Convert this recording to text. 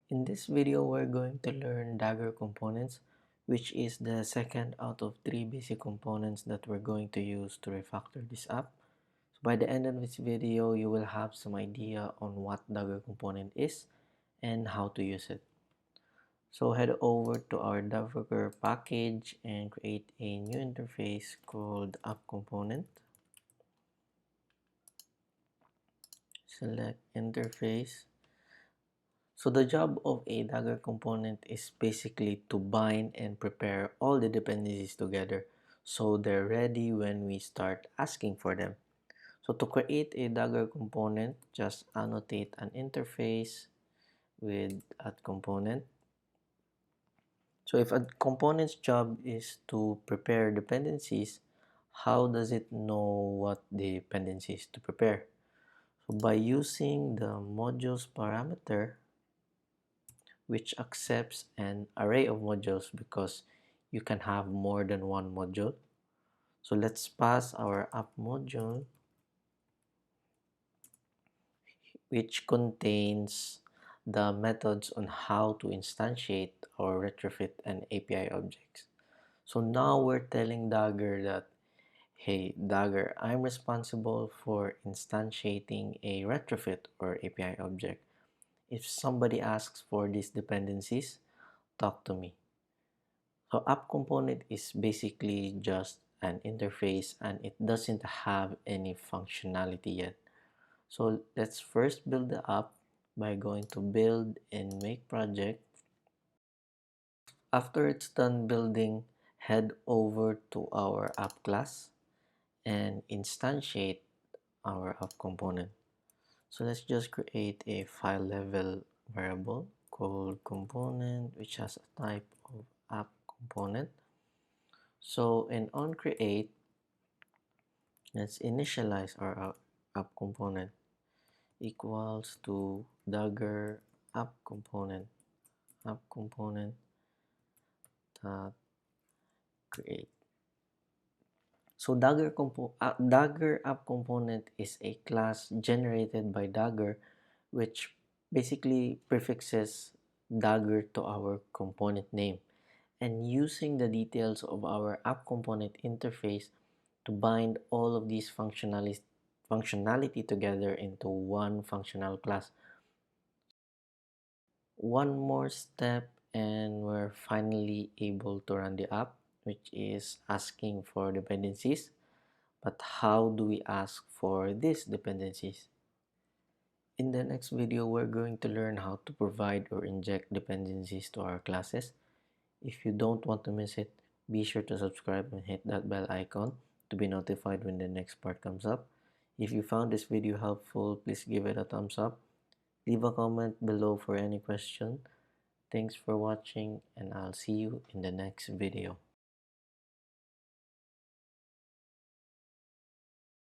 In this video, we're going to learn Dagger components, which is the second out of three basic components that we're going to use to refactor this app. So by the end of this video, you will have some idea on what Dagger component is and how to use it. So head over to our Dagger package and create a new interface called UpComponent. Select interface. So the job of a Dagger component is basically to bind and prepare all the dependencies together so they're ready when we start asking for them. So to create a Dagger component, just annotate an interface with at component. So if a component's job is to prepare dependencies, how does it know what dependencies to prepare? So by using the modules parameter, which accepts an array of modules because you can have more than one module. So let's pass our app module, which contains the methods on how to instantiate or retrofit an API objects. So now we're telling Dagger that, hey Dagger, I'm responsible for instantiating a retrofit or API object. If somebody asks for these dependencies, talk to me. So app component is basically just an interface and it doesn't have any functionality yet. So let's first build the app by going to build and make project. After it's done building, head over to our app class and instantiate our app component. So let's just create a file level variable called component, which has a type of app component. So in on create, let's initialize our app component equals to Dagger app component dot create. So Dagger app component is a class generated by Dagger, which basically prefixes Dagger to our component name, and using the details of our app component interface to bind all of these functionality together into one functional class. One more step and we're finally able to run the app, which is asking for dependencies. But how do we ask for these dependencies? In the next video, we're going to learn how to provide or inject dependencies to our classes. If you don't want to miss it, be sure to subscribe and hit that bell icon to be notified when the next part comes up. If you found this video helpful, please give it a thumbs up. Leave a comment below for any question. Thanks for watching and I'll see you in the next video.